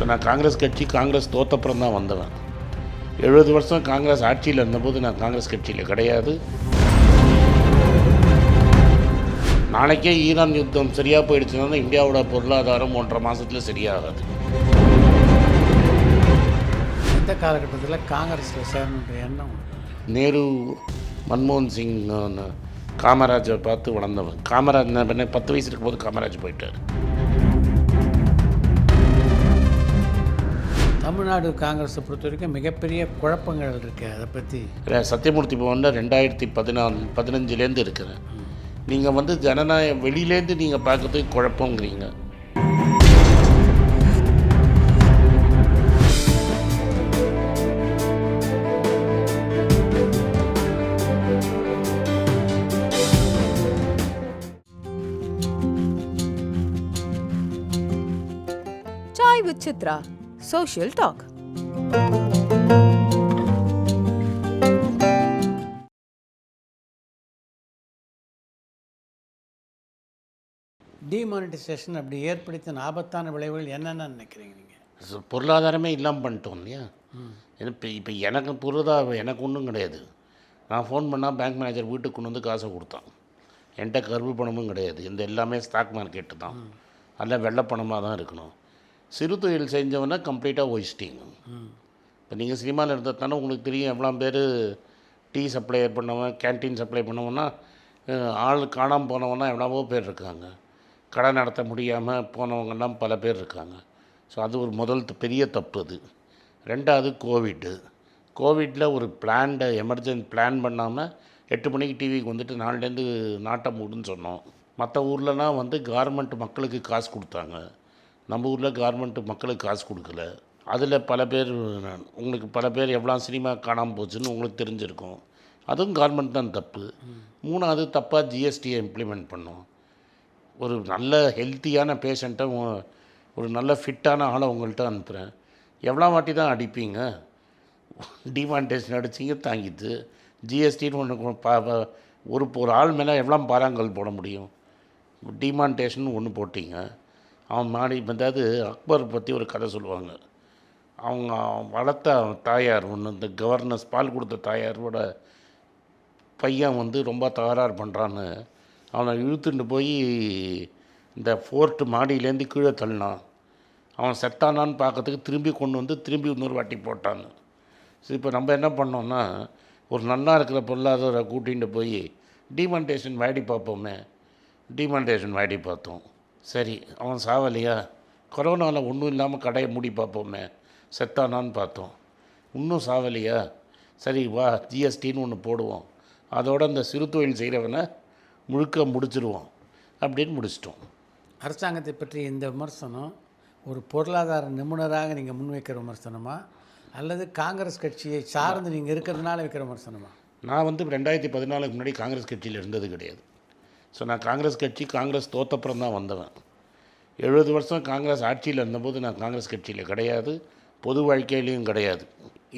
நான் காங்கிரஸ் கட்சி காங்கிரஸ் தோத்தப்புறம் தான் வந்தவன். 70 வருஷம் காங்கிரஸ் ஆட்சியில் இருந்தபோது நான் காங்கிரஸ் கட்சியில் கிடையாது. நாளைக்கே ஈரான் யுத்தம் சரியாக போயிடுச்சுன்னா இந்தியாவோட பொருளாதாரம் 1.5 மாதத்தில் சரியாகாது. எந்த காலகட்டத்தில் காங்கிரஸில் சேரணுன்ற எண்ணம்? நேரு, மன்மோகன் சிங், காமராஜை பார்த்து வளர்ந்தவன். காமராஜ் 10 வயசு இருக்கும்போது காமராஜ் போயிட்டார். தமிழ்நாடு காங்கிரஸை பொறுத்த வரைக்கும் மிகப்பெரிய குழப்பங்கள் இருக்குது. அதை பற்றி சத்தியமூர்த்தி பவனில் 2015 இருக்கிறேன். நீங்கள் ஜனநாயகம் வெளியிலேருந்து நீங்கள் பார்க்கறதுக்கு குழப்பங்கிறீங்க. Chai with Chitra. Social Talk. Demonetisation அப்படி ஏற்படுத்தின ஆபத்தான விளைவுகள் என்னென்னு நினைக்கிறீங்க நீங்கள்? பொருளாதாரமே இல்லாமல் பண்ணிட்டோம் இல்லையா? இப்போ எனக்கு ஒன்றும் கிடையாது. நான் ஃபோன் பண்ணால் பேங்க் மேனேஜர் வீட்டுக்கு கொண்டு வந்து காசை கொடுத்தான். என்கிட்ட கருப்பு பணமும் கிடையாது. இந்த எல்லாமே ஸ்டாக் மார்க்கெட்டு தான். அதில் வெள்ளை பணமாக தான் இருக்கணும். சிறு தொழில் செஞ்சவொன்னே கம்ப்ளீட்டாக ஒழிச்சிட்டிங்க. இப்போ நீங்கள் சினிமாவில் இருந்ததுனால உங்களுக்கு தெரியும் எவ்வளோ பேர் டீ சப்ளை பண்ணவன், கேன்டீன் சப்ளை பண்ணவன்னா, ஆள் காணாமல் போனவன்னா எவ்வளவோ பேர் இருக்காங்க. கடை நடத்த முடியாமல் போனவங்கெல்லாம் பல பேர் இருக்காங்க. ஸோ அது ஒரு முதல் பெரிய தப்பு. அது 2வது கோவிட்டில் ஒரு எமர்ஜென்சி பிளான் பண்ணாமல் 8 மணிக்கு டிவிக்கு வந்துட்டு நாளிலேருந்து நாட்டை மூடுன்னு சொன்னோம். மற்ற ஊர்லலாம் கவர்மெண்ட் மக்களுக்கு காசு கொடுத்தாங்க. நம்ம ஊரில் கவர்மெண்ட்டு மக்களுக்கு காசு கொடுக்கல. அதில் பல பேர் எவ்வளோ சினிமா காணாமல் போச்சுன்னு உங்களுக்கு தெரிஞ்சிருக்கும். அதுவும் கவர்மெண்ட் தான் தப்பு. 3வது தப்பாக ஜிஎஸ்டியை இம்ப்ளிமெண்ட் பண்ணோம். ஒரு நல்ல ஹெல்த்தியான பேஷண்ட்டை, ஒரு நல்ல ஃபிட்டான ஆளை உங்கள்கிட்ட அனுப்புகிறேன். எவ்வளோ வாட்டி தான் அடிப்பீங்க? டிமானிட்டைசேஷன் அடிச்சிங்க தாங்கிட்டு, ஜிஎஸ்டின்னு ஒன்று ஒரு ஆள் மேலே எவ்வளோ பாராங்கல் போட முடியும்? டிமானிட்டைசேஷன் ஒன்று போட்டிங்க. அவன் அதாவது அக்பர் பற்றி ஒரு கதை சொல்லுவாங்க. அவங்க வளர்த்த தாயார் ஒன்று, இந்த கவர்னர்ஸ் பால் கொடுத்த தாயாரோட பையன் ரொம்ப தகராறு பண்ணுறான்னு அவனை இழுத்துட்டு போய் இந்த 4th மாடியிலேருந்து கீழே தள்ளினான். அவன் செத்தானான்னு பார்க்கறதுக்கு திரும்பி இன்னொரு வாட்டி போட்டான்னு. சரி, இப்போ நம்ம என்ன பண்ணோன்னா, ஒரு நல்லா இருக்கிற பொருளாதார கூட்டிகிட்டு போய் டிமானிட்டைசேஷன் வாடி பார்ப்போமே. டிமானிட்டைசேஷன் வாடி பார்த்தோம். சரி, அவன் சாவலையா? கொரோனாவில் ஒன்றும் இல்லாமல் கடையை மூடி பார்ப்போமே, செத்தானான்னு பார்த்தோம். இன்னும் சாவலையா? சரி வா, ஜிஎஸ்டின்னு ஒன்று போடுவோம், அதோட அந்த சிறு தொழில் செய்கிறவனை முழுக்க முடிச்சிடுவோம் அப்படின்னு முடிச்சிட்டோம். அரசாங்கத்தை பற்றி இந்த விமர்சனம் ஒரு பொருளாதார நிபுணராக நீங்கள் முன்வைக்கிற விமர்சனமா, அல்லது காங்கிரஸ் கட்சியை சார்ந்து நீங்கள் இருக்கிறதுனால வைக்கிற விமர்சனமா? நான் 2014 முன்னாடி காங்கிரஸ் கட்சியில் இருந்தது கிடையாது. ஸோ நான் காங்கிரஸ் தோத்தப்புறம் தான் வந்தவன். 70 வருஷம் காங்கிரஸ் ஆட்சியில் இருந்தபோது நான் காங்கிரஸ் கட்சியில் கிடையாது, பொது வாழ்க்கையிலையும் கிடையாது.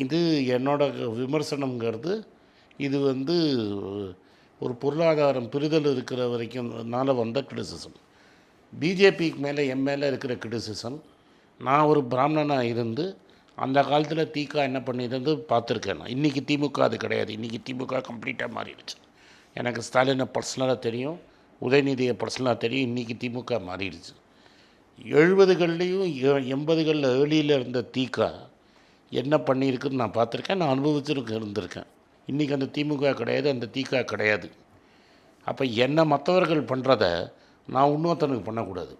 இது என்னோட விமர்சனங்கிறது. இது ஒரு பொருளாதாரம் பிரிதல் இருக்கிற வரைக்கும்னால வந்த கிரிட்டிசிசம். பிஜேபிக்கு மேலே என் மேலே இருக்கிற கிரிட்டிசிசம். நான் ஒரு பிராமணனாக இருந்து அந்த காலத்தில் திக என்ன பண்ணியிருந்து பார்த்துருக்கேன். நான் இன்றைக்கி திமுக அது கிடையாது. இன்றைக்கி திமுக கம்ப்ளீட்டாக மாறிடுச்சு. எனக்கு ஸ்டாலினை பர்சனலாக தெரியும், உதயநிதியை பர்சனலாக தெரியும். இன்றைக்கி திமுக மாறிடுச்சு. 70கள்லேயும் 80களில் ஏர்லியில் இருந்த திக என்ன பண்ணியிருக்குன்னு நான் பார்த்துருக்கேன், நான் இருந்திருக்கேன். இன்றைக்கி அந்த திமுக கிடையாது, அந்த திக கிடையாது. அப்போ என்ன மற்றவர்கள் பண்ணுறத நான் இன்னொருத்தனுக்கு பண்ணக்கூடாது.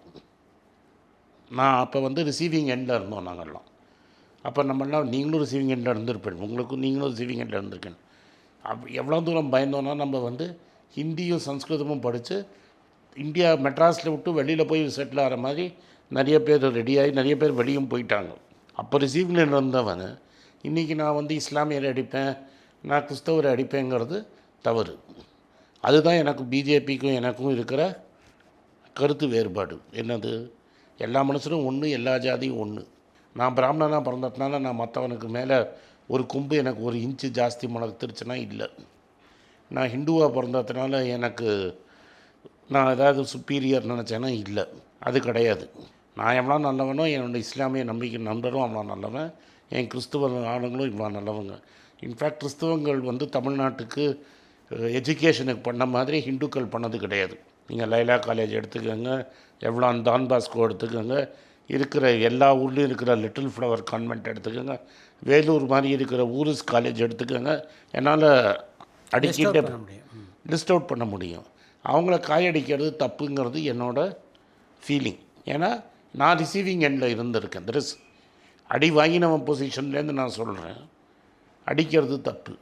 நான் அப்போ ரிசீவிங் எண்டில் இருந்தோம் நாங்கள்லாம். அப்போ நம்மளாம் நீங்களும் ரிசீவிங் எண்டில் இருந்திருப்பேன், உங்களுக்கும் நீங்களும் ரிசீவிங் எண்டில் இருந்திருக்கேன். எவ்வளோ தூரம் பயந்தோன்னா, நம்ம ஹிந்தியும் சம்ஸ்கிருதமும் படித்து இந்தியா மெட்ராஸில் விட்டு வெளியில் போய் செட்டில் ஆகிற மாதிரி நிறைய பேர் ரெடியாகி நிறைய பேர் வெளியும் போயிட்டாங்க. அப்போ ரிசீவிங்கில் இருந்தவன் இன்றைக்கி நான் இஸ்லாமியரை அடிப்பேன், நான் கிறிஸ்தவரை அடிப்பேங்கிறது தவறு. அதுதான் எனக்கு பிஜேபிக்கும் எனக்கும் இருக்கிற கருத்து வேறுபாடு. என்னது, எல்லா மனுஷனும் ஒன்று, எல்லா ஜாதியும் ஒன்று. நான் பிராமணனாக பிறந்ததுனால நான் மற்றவனுக்கு மேலே ஒரு கொம்பு எனக்கு 1 இன்ச்சு ஜாஸ்தி முளைத்துருச்சுன்னா இல்லை. நான் ஹிந்துவாக பிறந்ததுனால நான் ஏதாவது சுப்பீரியர் நினச்சேன்னா இல்லை, அது கிடையாது. நான் எவ்வளோ நல்லவனோ என்னோடய இஸ்லாமிய நம்பிக்கை நண்பரும் அவ்வளோ நல்லவன், என் கிறிஸ்துவ ஆளுங்களும் இவ்வளோ நல்லவங்க. இன்ஃபேக்ட் கிறிஸ்துவங்கள் வந்து தமிழ்நாட்டுக்கு எஜுகேஷனுக்கு பண்ண மாதிரி ஹிந்துக்கள் பண்ணது கிடையாது. நீங்கள் லைலா காலேஜ் எடுத்துக்கோங்க, எவ்லான் டான் பாஸ்கோ எடுத்துக்கோங்க, இருக்கிற எல்லா ஊர்லேயும் இருக்கிற லிட்டில் ஃப்ளவர் கான்வென்ட் எடுத்துக்கோங்க, வேலூர் மாதிரி இருக்கிற ஊரிஸ் காலேஜ் எடுத்துக்கோங்க, என்னால் அடிக்கிட்டே லிஸ்ட் அவுட் பண்ண முடியும். அவங்கள காயடிக்கிறது தப்புங்கிறது என்னோடய ஃபீலிங். ஏன்னா நான் ரிசீவிங் எண்டில் இருந்திருக்கேன். தட் அடி வாங்கினவன் பொசிஷன்லேருந்து நான் சொல்கிறேன், அடிக்கிறது தப்பு.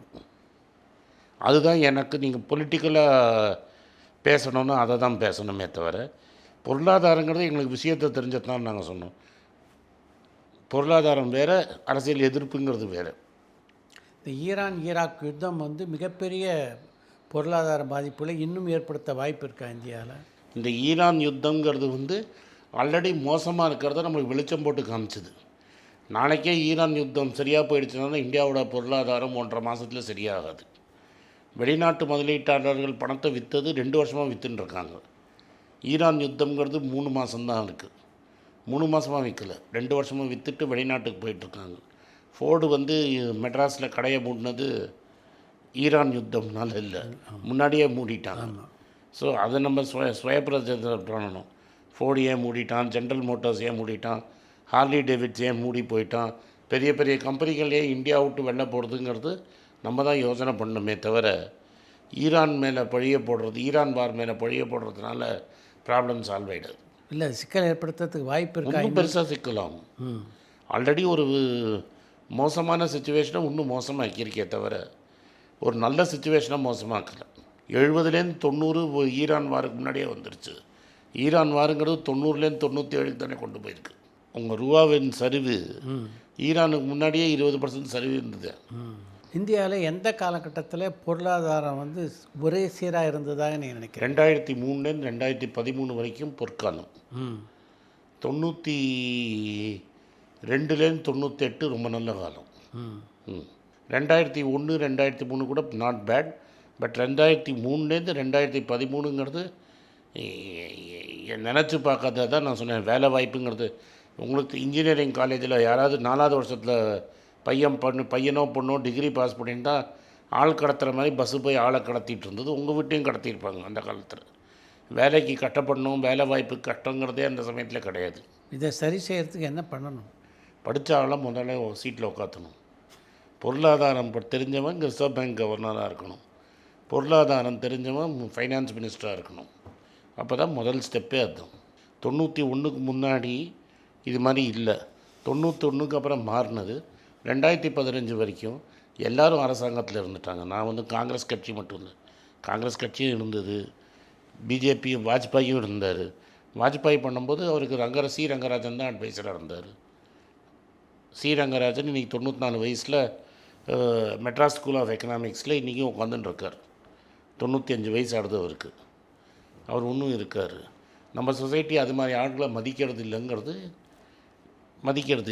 அதுதான் எனக்கு நீங்கள் பொலிட்டிக்கலாக பேசணுன்னா அதை தான் பேசணுமே தவிர, பொருளாதாரங்கிறது எங்களுக்கு விஷயத்தை தெரிஞ்சதான் நாங்கள் சொன்னோம். பொருளாதாரம் வேறு, அரசியல் எதிர்ப்புங்கிறது வேறு. இந்த ஈரான் ஈராக் யுத்தம் வந்து மிகப்பெரிய பொருளாதார பாதிப்புகளை இன்னும் ஏற்படுத்த வாய்ப்பு இருக்கா இந்தியாவில்? இந்த ஈரான் யுத்தங்கிறது வந்து ஆல்ரெடி மோசமாக இருக்கிறத நம்மளுக்கு வெளிச்சம் போட்டு காமிச்சிது. நாளைக்கே ஈரான் யுத்தம் சரியாக போயிடுச்சுன்னா இந்தியாவோட பொருளாதாரம் 1.5 மாதத்தில் சரியாகாது. வெளிநாட்டு முதலீட்டாளர்கள் பணத்தை விற்றது 2 வருஷமாக விற்றுன்னு. ஈரான் யுத்தம்ங்கிறது 3 மாதம்தான் இருக்குது. 3 மாதமாக விற்கலை, 2 வருஷமாக விற்றுட்டு வெளிநாட்டுக்கு போயிட்டுருக்காங்க. ஃபோர்டு வந்து மெட்ராஸில் கடையை மூடினது ஈரான் யுத்தம்னால இல்லை, முன்னாடியே மூடிட்டாங்க. ஸோ அதை நம்ம சுயப்பிரதிநிதித்துவம் பண்ணணும். ஃபோர்டு ஏன் மூடிட்டான், ஜென்ரல் மோட்டார்ஸ் ஏன் மூடிட்டான், ஹார்லி டேவிட்ஸ் ஏன் மூடி போயிட்டான், பெரிய பெரிய கம்பெனிகள் ஏன் இந்தியா விட்டு வெளில போகிறதுங்கிறது நம்ம தான் யோசனை பண்ணணுமே தவிர, ஈரான் மேலே பழிய போடுறது, ஈரான் வார் மேலே பழிய போடுறதுனால ப்ராப்ளம் சால்வ் ஆகிடாது. இல்லை, சிக்கல் ஏற்படுத்துறதுக்கு வாய்ப்பு இருக்கா? இன்னும் பெருசாக சிக்கலாகும். ஆல்ரெடி ஒரு மோசமான சுச்சுவேஷனை இன்னும் மோசமாக்கியிருக்கே தவிர ஒரு நல்ல சுச்சுவேஷனை மோசமாக்கலை. 70லேருந்து 90 ஈரான் வாருக்கு முன்னாடியே வந்துருச்சு. ஈரான் வாருங்கிறது 90லேருந்து 97 தானே கொண்டு போயிருக்கு. உங்கள் ரூபாவின் சரிவு ஈரானுக்கு முன்னாடியே 20% சரிவு இருந்தது. இந்தியாவில் எந்த காலகட்டத்தில் பொருளாதாரம் வந்து ஒரே சீராக இருந்ததாக நீங்கள் நினைக்கிறேன்? 2003லேருந்து 2013 வரைக்கும் பொற்காலம். 92லேருந்து 98 ரொம்ப நல்ல காலம். 2001 2003 கூட நாட் பேட். பட் 2003லேருந்து 2013ங்கிறது நினச்சி பார்க்காதான் நான் சொன்னேன். வேலை வாய்ப்புங்கிறது உங்களுக்கு இன்ஜினியரிங் காலேஜில் யாராவது 4ஆவது வருஷத்தில் பையனோ பொண்ணோ டிகிரி பாஸ் பண்ணியிருந்தா ஆள் கடத்துகிற மாதிரி பஸ்ஸு போய் ஆளை கடத்திட்டு இருந்தது. உங்கள் வீட்டையும் கடத்தியிருப்பாங்க அந்த காலத்தில். வேலைக்கு கஷ்டப்படணும், வேலை வாய்ப்பு கஷ்டங்கிறதே அந்த சமயத்தில் கிடையாது. இதை சரி செய்கிறதுக்கு என்ன பண்ணணும்? படித்த ஆளை முதல்ல சீட்டில் உட்காத்தணும். பொருளாதாரம் தெரிஞ்சவன் ரிசர்வ் பேங்க் கவர்னராக இருக்கணும். பொருளாதாரம் தெரிஞ்சவன் ஃபைனான்ஸ் மினிஸ்டராக இருக்கணும். அப்போ தான் முதல் ஸ்டெப்பே அதுதான். 91க்கு முன்னாடி இது மாதிரி இல்லை. 91க்கு அப்புறம் மாறினது. 2015 வரைக்கும் எல்லோரும் அரசாங்கத்தில் இருந்துட்டாங்க. நான் வந்து காங்கிரஸ் கட்சி மட்டும் இல்லை, காங்கிரஸ் கட்சியும் இருந்தது, பிஜேபி வாஜ்பாயும் இருந்தார். வாஜ்பாய் பண்ணும்போது அவருக்கு சி ரங்கராஜன் தான் அட்வைசராக இருந்தார். சி ரங்கராஜன் இன்றைக்கி 94 வயசில் மெட்ராஸ் ஸ்கூல் ஆஃப் எக்கனாமிக்ஸில் இன்றைக்கும் உட்காந்துட்டுருக்கார். 95 வயசு ஆகுது அவருக்கு. அவர் இன்னும் இருக்கார். நம்ம சொசைட்டி அது மாதிரி ஆட்களை மதிக்கிறது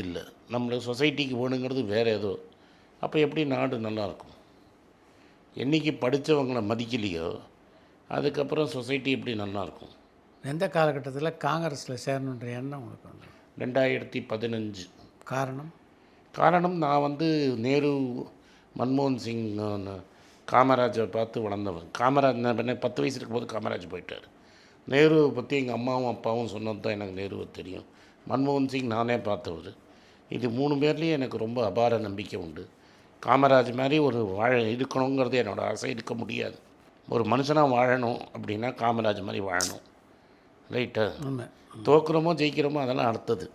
இல்லை. நம்மளை சொசைட்டிக்கு வேணுங்கிறது வேறு ஏதோ. அப்போ எப்படி நாடு நல்லாயிருக்கும்? என்றைக்கு படித்தவங்களை மதிக்கலையோ அதுக்கப்புறம் சொசைட்டி எப்படி நல்லாயிருக்கும்? எந்த காலகட்டத்தில் காங்கிரஸில் சேரணுன்ற எண்ணம் உங்களுக்கு வந்து? 2015. காரணம் நான் வந்து நேரு, மன்மோகன் சிங், காமராஜை பார்த்து வளர்ந்தவன். காமராஜ் நான் 10 வயசு இருக்கும்போது காமராஜ் போயிட்டார். நேருவை பற்றி எங்கள் அம்மாவும் அப்பாவும் சொன்னது தான் எனக்கு நேருவை தெரியும். மன்மோகன் சிங் நானே பார்த்தவர். இது 3 பேர்லேயும் எனக்கு ரொம்ப அபார நம்பிக்கை உண்டு. காமராஜ் மாதிரி ஒரு இருக்கணுங்கிறது என்னோடய ஆசை. இருக்க முடியாது. ஒரு மனுஷனாக வாழணும் அப்படின்னா காமராஜ் மாதிரி வாழணும். ரைட்டா? தோக்குறோமோ ஜெயிக்கிறோமோ அதெல்லாம் அடுத்தது.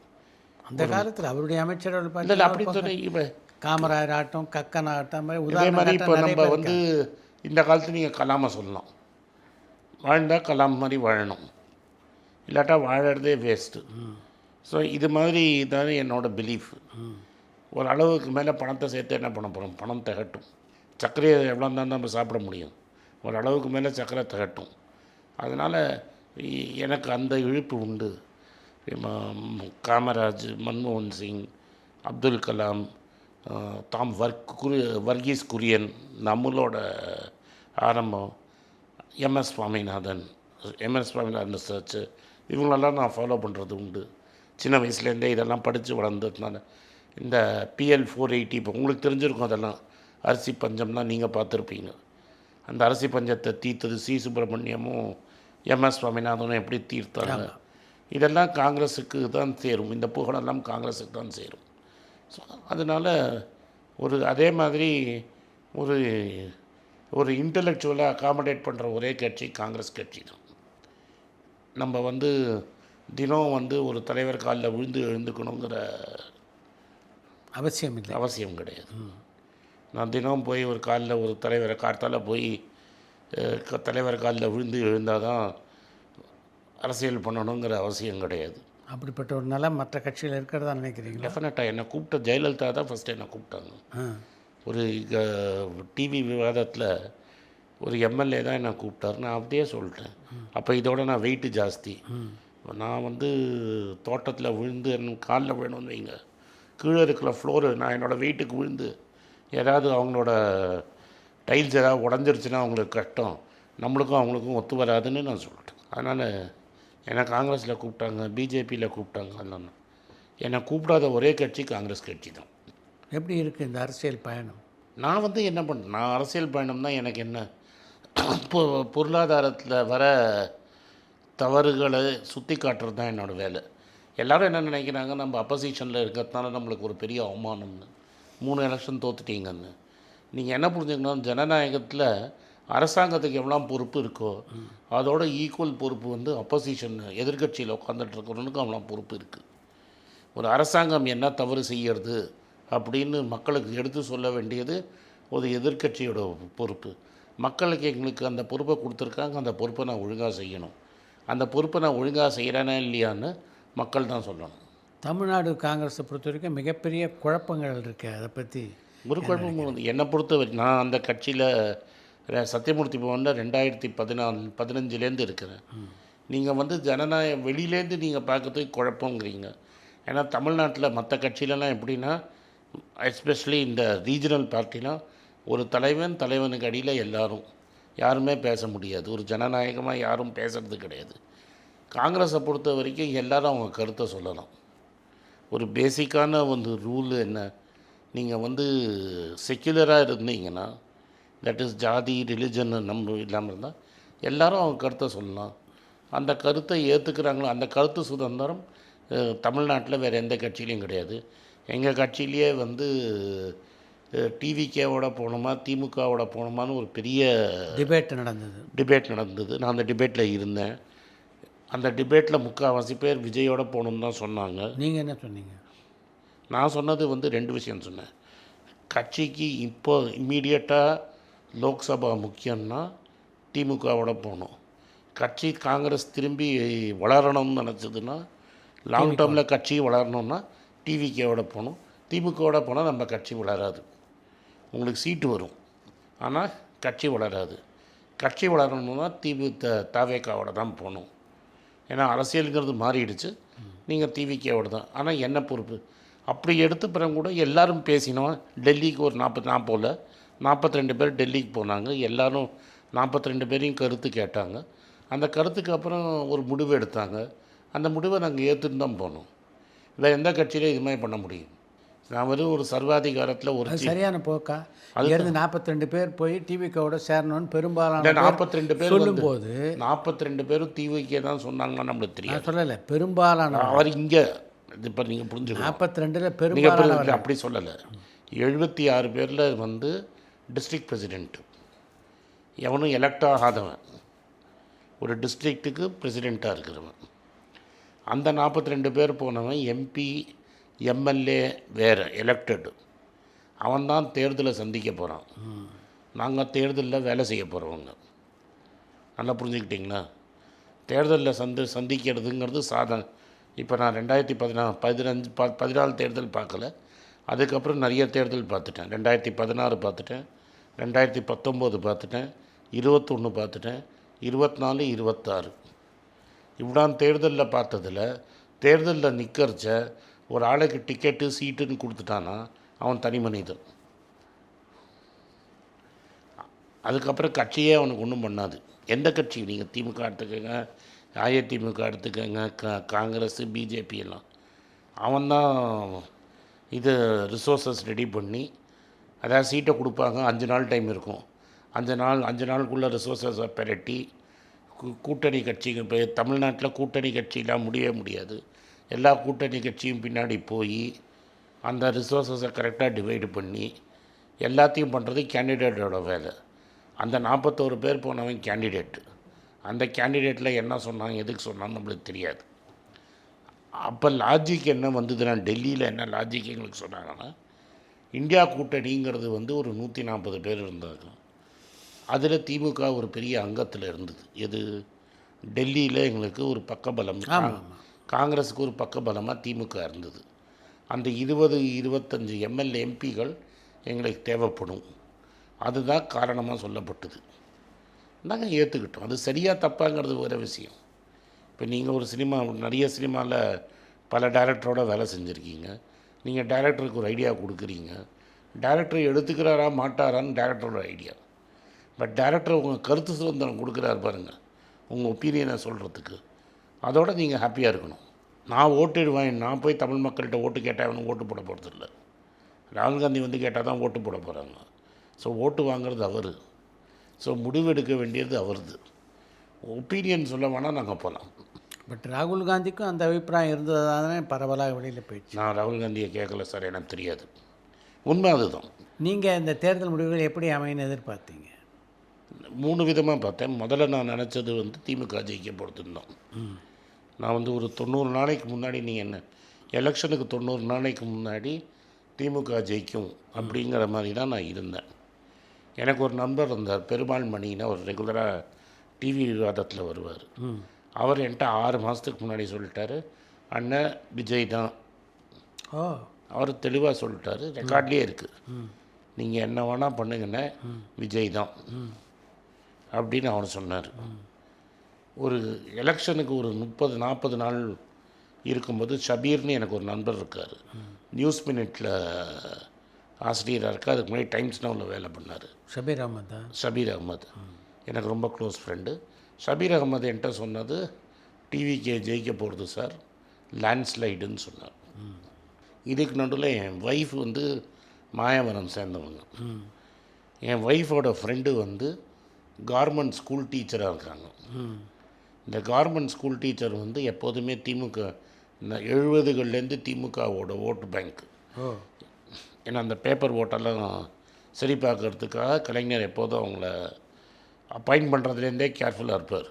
அந்த காலத்தில் அவருடைய அமைச்சர்கள் இல்லை அப்படி சொல்லி இப்போ காமராஜர் ஆட்டம், கக்கன் ஆட்டம், இதே மாதிரி இப்போ நம்ம வந்து இந்த காலத்தில் நீங்கள் கலாமை சொல்லலாம். வாழ்ந்தால் கலாம் மாதிரி வாழணும், இல்லாட்டா வாழறதே வேஸ்ட்டு. ஸோ இது மாதிரி தான் என்னோடய பிலீஃப். ஒரு அளவுக்கு மேலே பணத்தை சேர்த்து என்ன பண்ண போகிறோம்? பணம் திகட்டும். சர்க்கரையை எவ்வளோ தான் நம்ம சாப்பிட முடியும்? ஒரு அளவுக்கு மேலே சர்க்கரை திகட்டும். அதனால் எனக்கு அந்த இழுப்பு உண்டு. காமராஜ், மன்மோகன் சிங், அப்துல் கலாம், வர்கீஸ் குரியன், நம்மளோட ஆரம்பம், எம்எஸ் சுவாமிநாதன் ரிசர்ச்சு, இவங்களெல்லாம் நான் ஃபாலோ பண்ணுறது உண்டு. சின்ன வயசுலேருந்தே இதெல்லாம் படித்து வளர்ந்ததுனால இந்த PL480 இப்போ உங்களுக்கு தெரிஞ்சிருக்கும். அதெல்லாம் அரிசி பஞ்சம்லாம் நீங்கள் பார்த்துருப்பீங்க. அந்த அரிசி பஞ்சத்தை தீர்த்தது சுப்பிரமணியமும் MS சுவாமிநாதனும் எப்படி தீர்த்தாங்க. இதெல்லாம் காங்கிரஸுக்கு தான் சேரும். இந்த புகழெல்லாம் காங்கிரஸுக்கு தான் சேரும். ஸோ அதனால் அதே மாதிரி ஒரு ஒரு இன்டலெக்சுவலாக அகாமடேட் பண்ணுற ஒரே கட்சி காங்கிரஸ் கட்சி தான். நம்ம தினம் ஒரு தலைவர் காலில் விழுந்து எழுந்துக்கணுங்கிற அவசியம் கிடையாது. நான் தினம் போய் ஒரு காலில் ஒரு தலைவரை காத்தால் போய் தலைவர் காலில் விழுந்து எழுந்தால் தான் அரசியல் பண்ணணுங்கிற அவசியம் கிடையாது. அப்படிப்பட்ட ஒரு நிலம் மற்ற கட்சியில் இருக்கிறதா நினைக்கிறீங்களா? டெஃபினட்டாக என்னை கூப்பிட்ட ஜெயலலிதா தான் ஃபஸ்ட்டு என்னை கூப்பிட்டாங்க. ஒரு டிவி விவாதத்தில் ஒரு MLA தான் என்னை கூப்பிட்டார். நான் அப்படியே சொல்லிட்டேன். அப்போ இதோட நான் வெயிட்டு ஜாஸ்தி. நான் தோட்டத்தில் விழுந்து என் காலில் விழணும்னு வைங்க, கீழே இருக்கிற ஃப்ளோரு நான் என்னோடய வெயிட்டுக்கு விழுந்து ஏதாவது அவங்களோட டைல்ஸ் ஏதாவது உடஞ்சிருச்சுன்னா அவங்களுக்கு கஷ்டம், நம்மளுக்கும் அவங்களுக்கும் ஒத்து வராதுன்னு நான் சொல்லிட்டேன். அதனால் என்னை காங்கிரஸில் கூப்பிட்டாங்க, பிஜேபியில் கூப்பிட்டாங்க. அதெல்லாம் என்னை கூப்பிடாத ஒரே கட்சி காங்கிரஸ் கட்சி தான். எப்படி இருக்குது இந்த அரசியல் பயணம்? நான் என்ன பண்ணேன், நான் அரசியல் பயணம் தான் எனக்கு என்ன, பொருளாதாரத்தில் வர தவறுகளை சுற்றி காட்டுறது தான் என்னோடய வேலை. எல்லோரும் என்ன நினைக்கிறாங்க, நம்ம அப்போசிஷனில் இருக்கிறதுனால நம்மளுக்கு ஒரு பெரிய அவமானம்னு, 3 எலெக்ஷன் தோத்துட்டீங்கன்னு. நீங்கள் என்ன புரிஞ்சுக்கணும், ஜனநாயகத்தில் அரசாங்கத்துக்கு எவ்வளோ பொறுப்பு இருக்கோ அதோட ஈக்குவல் பொறுப்பு அப்போசிஷன் எதிர்கட்சியில் உட்காந்துட்டு இருக்கிறவனுக்கும் அவ்வளோ பொறுப்பு இருக்குது. ஒரு அரசாங்கம் என்ன தவறு செய்கிறது அப்படின்னு மக்களுக்கு எடுத்து சொல்ல வேண்டியது ஒரு எதிர்கட்சியோட பொறுப்பு. மக்களுக்கு எங்களுக்கு அந்த பொறுப்பை கொடுத்துருக்காங்க, அந்த பொறுப்பை நான் ஒழுங்காக செய்யணும். அந்த பொறுப்பை நான் ஒழுங்காக செய்கிறேனா இல்லையான்னு மக்கள் தான் சொல்லணும். தமிழ்நாடு காங்கிரஸை பொறுத்த வரைக்கும் மிகப்பெரிய குழப்பங்கள் இருக்குது. அதை பற்றி ஒரு குழப்பம் என்னை பொறுத்த வரைக்கும், நான் அந்த கட்சியில் சத்தியமூர்த்தி பவனில் 2015 இருக்கிறேன். நீங்கள் ஜனநாயகம் வெளியிலேருந்து நீங்கள் பார்க்கறதுக்கு குழப்பங்கிறீங்க. ஏன்னா தமிழ்நாட்டில் மற்ற கட்சியிலலாம் எப்படின்னா, எஸ்பெஷலி இந்த ரீஜனல் பார்ட்டிலாம் ஒரு தலைவனுக்கு அடியில் யாருமே பேச முடியாது. ஒரு ஜனநாயகமாக யாரும் பேசுகிறது கிடையாது. காங்கிரஸை பொறுத்த வரைக்கும் எல்லோரும் அவங்க கருத்தை சொல்லலாம். ஒரு பேசிக்கான ரூல் என்ன, நீங்கள் செக்யுலராக இருந்தீங்கன்னா, தட் இஸ் ஜாதி ரிலிஜன் இல்லாமல் இருந்தால் எல்லோரும் அவங்க கருத்தை சொல்லலாம். அந்த கருத்தை ஏற்றுக்கிறாங்களோ அந்த கருத்து சுதந்திரம் தமிழ்நாட்டில் வேறு எந்த கட்சியிலையும் கிடையாது. எங்கள் கட்சியிலேயே டிவிகேவோட போகணுமா திமுகவோட போகணுமான்னு ஒரு பெரிய டிபேட் நடந்தது. நான் அந்த டிபேட்டில் இருந்தேன். அந்த டிபேட்டில் முக்கால்வாசி பேர் விஜயோட போகணுன்னு தான் சொன்னாங்க. நீங்கள் என்ன சொன்னீங்க? நான் சொன்னது 2 விஷயம் சொன்னேன். கட்சிக்கு இப்போ இம்மீடியட்டாக லோக்சபா முக்கியம்னா திமுகவோட போகணும். கட்சி காங்கிரஸ் திரும்பி வளரணும்னு நினச்சதுன்னா, லாங் டேர்மில் கட்சி வளரணும்னா டிவிகேவோட போகணும். திமுகவோட போனால் நம்ம கட்சி வளராது. உங்களுக்கு சீட்டு வரும், ஆனால் கட்சி வளராது. கட்சி வளரணும்னா தவேகாவோட தான் போகணும். ஏன்னா அரசியலுங்கிறது மாறிடுச்சு. நீங்கள் டிவிகேவோட தான். ஆனால் என்ன பொறுப்பு அப்படி எடுத்த பிறகு கூட எல்லோரும் பேசினோம். டெல்லிக்கு ஒரு 42 பேர் டெல்லிக்கு போனாங்க. எல்லோரும் 42 பேரையும் கருத்து கேட்டாங்க. அந்த கருத்துக்கு அப்புறம் ஒரு முடிவு எடுத்தாங்க. அந்த முடிவை நாங்கள் ஏற்றுன்னு தான் போனோம். இல்லை எந்த கட்சியிலையும் இது மாதிரி பண்ண முடியும். நான் ஒரு சர்வாதிகாரத்தில் ஒரு சரியான போக்கா அதுலேருந்து 42 பேர் போய் டிவிகேவோட சேரணும்னு பெரும்பாலான 42 பேர் சொல்லும்போது 42 பேரும் டிவிகே தான் சொன்னாங்கன்னா நம்மளுக்கு தெரியும். சொல்லலை பெரும்பாலான அவர் இங்கே இது இப்போ நீங்கள் புரிஞ்சுக்கணும். 42 பெரும்பாலான அப்படி சொல்லலை. 76 பேரில் டிஸ்ட்ரிக்ட் பிரசிடெண்ட்டு எவனும் எலெக்ட் ஆகாதவன், ஒரு டிஸ்ட்ரிக்ட்டுக்கு பிரசிடெண்ட்டாக இருக்கிறவன். அந்த 42 பேர் போனவன் MP MLA வேறு எலெக்டடு. அவன் தான் தேர்தலை சந்திக்க போகிறான். நாங்கள் தேர்தலில் வேலை செய்ய போகிறவங்க. நல்லா புரிஞ்சுக்கிட்டிங்களா? தேர்தலில் சந்திக்கிறதுங்கிறது சாதனை. இப்போ நான் 2014 தேர்தல் பார்க்கல. அதுக்கப்புறம் நிறைய தேர்தல் பார்த்துட்டேன். 2016 பார்த்துட்டேன், 2019 பார்த்துட்டேன், 21 பார்த்துட்டேன், 24, 26. இவ்வளோ தேர்தலில் பார்த்ததில் தேர்தலில் நிற்கிறச்ச ஒரு ஆளுக்கு டிக்கெட்டு சீட்டுன்னு கொடுத்துட்டானா அவன் தனி மனிதன். அதுக்கப்புறம் கட்சியே அவனுக்கு ஒன்றும் பண்ணாது. எந்த கட்சி நீங்கள் திமுக எடுத்துக்கோங்க, அதிமுக எடுத்துக்கோங்க, காங்கிரஸ், பிஜேபி எல்லாம் அவன்தான் இது ரிசோர்ஸஸ் ரெடி பண்ணி, அதாவது சீட்டை கொடுப்பாங்க, 5 நாள் டைம் இருக்கும். 5 நாளுக்குள்ளே ரிசோர்ஸஸை பெரட்டி கூட்டணி கட்சிகள், இப்போ தமிழ்நாட்டில் கூட்டணி கட்சியெலாம் முடியவே முடியாது. எல்லா கூட்டணி கட்சியும் பின்னாடி போய் அந்த ரிசோர்ஸஸை கரெக்டாக டிவைடு பண்ணி எல்லாத்தையும் பண்ணுறது கேண்டிடேட்டோட வேலை. அந்த 41 பேர் போனவன் கேண்டிடேட்டு. அந்த கேண்டிடேட்டில் என்ன சொன்னாங்க, எதுக்கு சொன்னான்னு நம்மளுக்கு தெரியாது. அப்போ லாஜிக் என்ன வந்ததுன்னா, டெல்லியில் என்ன லாஜிக் எங்களுக்கு சொன்னாங்கன்னா, இந்தியா கூட்டணிங்கிறது வந்து ஒரு 140 பேர் இருந்தாங்க. அதில் திமுக ஒரு பெரிய அங்கத்தில் இருந்தது. எது, டெல்லியில் எங்களுக்கு ஒரு பக்கபலம், காங்கிரஸுக்கு ஒரு பக்கபலமாக திமுக இருந்தது. அந்த 20-25 எம்எல்ஏ எம்பிகள் எங்களுக்கு தேவைப்படும். அதுதான் காரணமாக சொல்லப்பட்டது. நாங்கள் ஏற்றுக்கிட்டோம். அது சரியாக தப்பாங்கிறது வேறு விஷயம். இப்போ நீங்கள் ஒரு நிறைய சினிமாவில் பல டைரக்டரோட வேலை செஞ்சுருக்கீங்க. நீங்கள் டைரக்டருக்கு ஒரு ஐடியா கொடுக்குறீங்க. டைரக்டர் எடுத்துக்கிறாரா மாட்டாரான்னு டைரக்டரோட ஐடியா. பட் டைரக்டர் உங்கள் கருத்து சுதந்திரம் கொடுக்குறாரு பாருங்கள், உங்கள் ஒப்பீனியனை சொல்கிறதுக்கு. அதோட நீங்கள் ஹாப்பியாக இருக்கணும். நான் ஓட்டுடுவேன், நான் போய் தமிழ் மக்கள்கிட்ட ஓட்டு கேட்டால் அவனுக்கு ஓட்டு போட போகிறதில்ல. ராகுல் காந்தி வந்து கேட்டால் தான் ஓட்டு போட போகிறாங்க. ஸோ ஓட்டு வாங்குறது அவர். ஸோ முடிவெடுக்க வேண்டியது அவரது. ஒப்பீனியன் சொல்ல வேணால் நாங்கள் போகலாம். பட் ராகுல் காந்திக்கும் அந்த அபிப்பிராயம் இருந்ததானே பரவலாக வெளியில் போயிடுச்சு. நான் ராகுல் காந்தியை கேட்கல சார், எனக்கு தெரியாது. உண்மை அதுதான். நீங்கள் இந்த தேர்தல் முடிவுகள் எப்படி அமையன்னு எதிர்பார்த்தீங்க? 3 விதமாக பார்த்தேன். முதல்ல நான் நினச்சது வந்து திமுக ஜெயிக்க போகிறதுன்னு. நான் வந்து ஒரு 90 நாளைக்கு முன்னாடி, நீங்கள் என்ன எலெக்ஷனுக்கு 90 நாளைக்கு முன்னாடி திமுக ஜெயிக்கும் அப்படிங்கிற மாதிரி தான் நான் இருந்தேன். எனக்கு ஒரு நண்பர் இருந்தார், பெருமாள் மணின்னு, அவர் ரெகுலராக டிவி விவாதத்தில் வருவார். அவர் என்கிட்ட 6 மாதத்துக்கு முன்னாடி சொல்லிட்டாரு, அண்ணன் விஜய் தான். அவர் தெளிவாக சொல்லிட்டாரு, ரெக்கார்ட்லேயே இருக்குது, நீங்கள் என்ன வேணால் பண்ணுங்கண்ணே, விஜய் தான் அப்படின்னு அவர் சொன்னார். ஒரு எலெக்ஷனுக்கு ஒரு 30-40 நாள் இருக்கும்போது ஷபீர்னு எனக்கு ஒரு நண்பர் இருக்கார், நியூஸ் மினிட்டில் ஆசிரியராக இருக்கார். அதுக்கு முன்னாடி டைம்ஸ் நவுல வேலை பண்ணார். ஷபீர் அகமது எனக்கு ரொம்ப க்ளோஸ் ஃப்ரெண்டு. ஷபீர் அகமது என்கிட்ட சொன்னது, டிவிக்கே ஜெயிக்க போகிறது சார், லேண்ட்ஸ்லைடுன்னு சொன்னார். இதுக்கு நடுவில் என் ஒய்ஃப் வந்து மாயாவரம் சேர்ந்தவங்க. என் ஒய்ஃபோட ஃப்ரெண்டு வந்து கார்மெண்ட் ஸ்கூல் டீச்சராக இருக்காங்க. இந்த கார்மெண்ட் ஸ்கூல் டீச்சர் வந்து எப்போதுமே திமுக, இந்த 70கள்லேருந்து திமுகவோட ஓட்டு பேங்க். ஏன்னா அந்த பேப்பர் ஓட்டெல்லாம் சரி பார்க்கறதுக்காக கலைஞர் எப்போதும் அவங்கள அப்பாயிண்ட் பண்ணுறதுலேருந்தே கேர்ஃபுல்லாக இருப்பார்.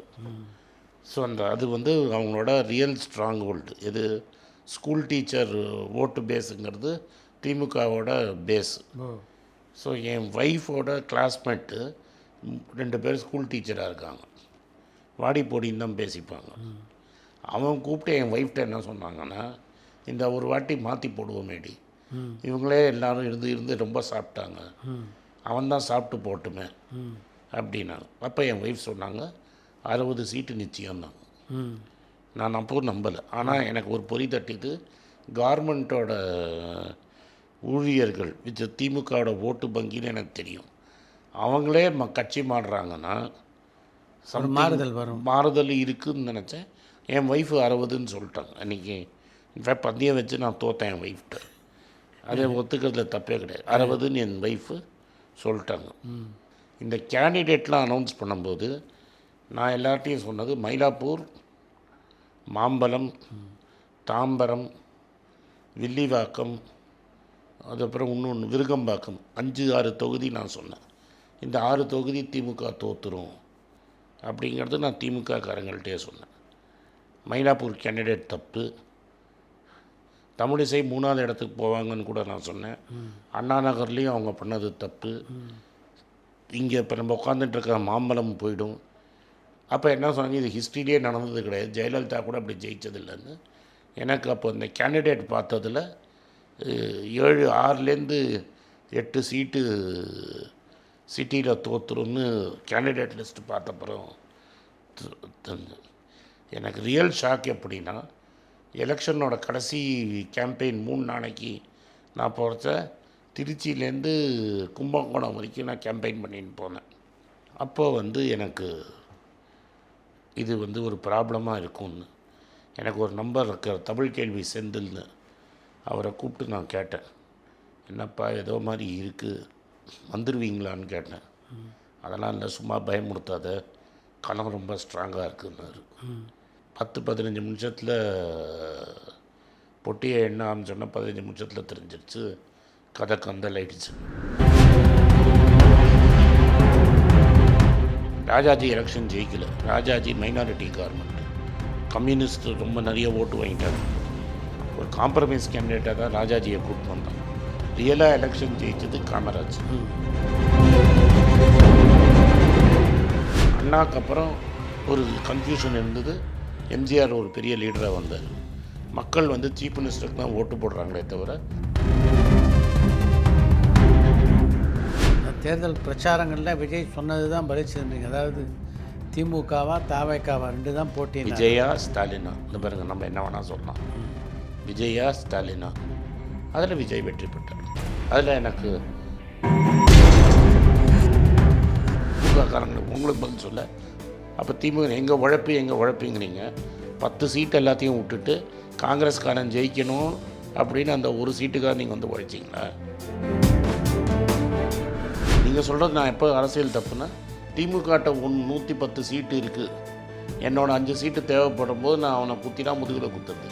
ஸோ அது வந்து அவங்களோட ரியல் ஸ்ட்ராங் ஹோல்டு. இது ஸ்கூல் டீச்சர் ஓட்டு பேஸுங்கிறது திமுகவோட பேஸ். ஸோ என் ஒய்ஃபோட கிளாஸ்மேட்டு 2 பேர் ஸ்கூல் டீச்சராக இருக்காங்க. வாடி போடின்னு தான் பேசிப்பாங்க. அவன் கூப்பிட்டு என் ஒய்ஃப்ட்ட என்ன சொன்னாங்கன்னா, இந்த ஒரு வாட்டி மாற்றி போடுவோமேடி, இவங்களே எல்லோரும் இருந்து ரொம்ப சாப்பிட்டாங்க, அவன் தான் சாப்பிட்டு போட்டுமே அப்படின்னாங்க. அப்போ என் ஒய்ஃப் சொன்னாங்க 60 சீட்டு நிச்சயம்தான். நான் அப்போ நம்பலை. ஆனால் எனக்கு ஒரு பொறி தட்டிது, கார்மெண்ட்டோட ஊழியர்கள் திமுகவோட ஓட்டு பங்கின்னு எனக்கு தெரியும். அவங்களே கட்சி மாறுறாங்கன்னா மாறுதல் இருக்குதுன்னு நினச்சேன். என் ஒய்ஃபு 60ன்னு சொல்லிட்டாங்க அன்றைக்கி. இன்ஃபேக்ட் பந்தயம் வச்சு நான் தோற்றேன் என் ஒய்ஃப்ட்ட. அதை ஒத்துக்கிறதுல தப்பே கிடையாது. 60ன்னு என் ஒய்ஃபு சொல்லிட்டாங்க. இந்த கேண்டிடேட்லாம் அனௌன்ஸ் பண்ணும்போது நான் எல்லார்ட்டையும் சொன்னது, மயிலாப்பூர், மாம்பலம், தாம்பரம், வில்லிவாக்கம், அதுக்கப்புறம் இன்னொன்று விருகம்பாக்கம், 5-6 தொகுதி நான் சொன்னேன். இந்த 6 தொகுதி திமுக தோற்றுரும் அப்படிங்கிறது நான் திமுக காரங்கள்ட்டே சொன்னேன். மயிலாப்பூர் கேண்டிடேட் தப்பு, தமிழிசை 3வது இடத்துக்கு போவாங்கன்னு கூட நான் சொன்னேன். அண்ணா நகர்லேயும் அவங்க பண்ணது தப்பு. இங்கே இப்போ நம்ம உட்காந்துட்டுருக்க மாம்பழம் போயிடும். அப்போ என்ன சொன்னாங்க, இது ஹிஸ்ட்ரியிலே நடந்தது கிடையாது, ஜெயலலிதா கூட அப்படி ஜெயிச்சதில்லைன்னு. எனக்கு அப்போ இந்த கேண்டிடேட் பார்த்ததில் 6லேருந்து 8 சீட்டு சிட்டியில் தோற்றுருன்னு கேண்டிடேட் லிஸ்ட்டு பார்த்தப்பறம் எனக்கு ரியல் ஷாக் எப்படின்னா, எலெக்ஷனோட கடைசி கேம்பெயின் 3 நாளைக்கு நான் போகிறச்ச திருச்சியிலேருந்து கும்பகோணம் வரைக்கும் நான் கேம்பெயின் பண்ணின்னு போனேன். அப்போது வந்து எனக்கு இது வந்து ஒரு ப்ராப்ளமாக இருக்கும்னு எனக்கு ஒரு நம்பர் இருக்கார், தமிழ் கேள்வி செந்தில்னு. அவரை கூப்பிட்டு நான் கேட்டேன், என்னப்பா ஏதோ மாதிரி இருக்குது, வந்துடுவீங்களான்னு கேட்டேன். அதெல்லாம் இல்லை, சும்மா பயமுறுத்தாத, களம் ரொம்ப ஸ்ட்ராங்காக இருக்குன்னாரு. 10-15 நிமிஷத்தில் பொட்டியை என்ன ஆரம்பிச்சோன்னா 15 நிமிஷத்தில் தெரிஞ்சிருச்சு, கதை கந்தல் ஆயிடுச்சு. ராஜாஜி எலெக்ஷன் ஜெயிக்கல. ராஜாஜி மைனாரிட்டி கவர்மெண்ட், கம்யூனிஸ்ட் ரொம்ப நிறைய ஓட்டு வாங்கிட்டாங்க. ஒரு காம்ப்ரமைஸ் கேண்டிடேட்டாக தான் ராஜாஜியை கூப்பிட்டு வந்தாங்க. ரியலாக எலெக்ஷன் ஜெயிச்சது காமராஜ். அண்ணாக்கு அப்புறம் ஒரு கன்ஃபியூஷன் இருந்தது. எம்ஜிஆர் ஒரு பெரிய லீடராக வந்தார். மக்கள் வந்து சீஃப் மினிஸ்டருக்கு தான் ஓட்டு போடுறாங்களே தவிர. தேர்தல் பிரச்சாரங்களில் விஜய் சொன்னது தான் பலிச்சிருந்தீங்க. அதாவது திமுகவா தாவேக்காவா 2 தான் போட்டி. விஜயா ஸ்டாலினா, இந்த பாருங்க, நம்ம என்ன வேணால் சொல்லலாம். விஜயா ஸ்டாலினா, அதில் விஜய் வெற்றி பெற்றார். அதில் எனக்கு திமுககாரங்களுக்கு உங்களுக்கு பதில் சொல்ல, அப்போ திமுக எங்கள் உழைப்புங்கிறீங்க. 10 சீட்டு எல்லாத்தையும் விட்டுட்டு காங்கிரஸ்காரன் ஜெயிக்கணும் அப்படின்னு அந்த ஒரு சீட்டுக்காக நீங்கள் வந்து உழைச்சிங்களா? நீங்கள் சொல்கிறது நான் எப்போ அரசியல் தப்புன்னா, திமுகட்ட 110 சீட்டு இருக்குது, என்னோட 5 சீட்டு தேவைப்படும் போது நான் அவனை குத்தினா முதுகில் குத்துறது.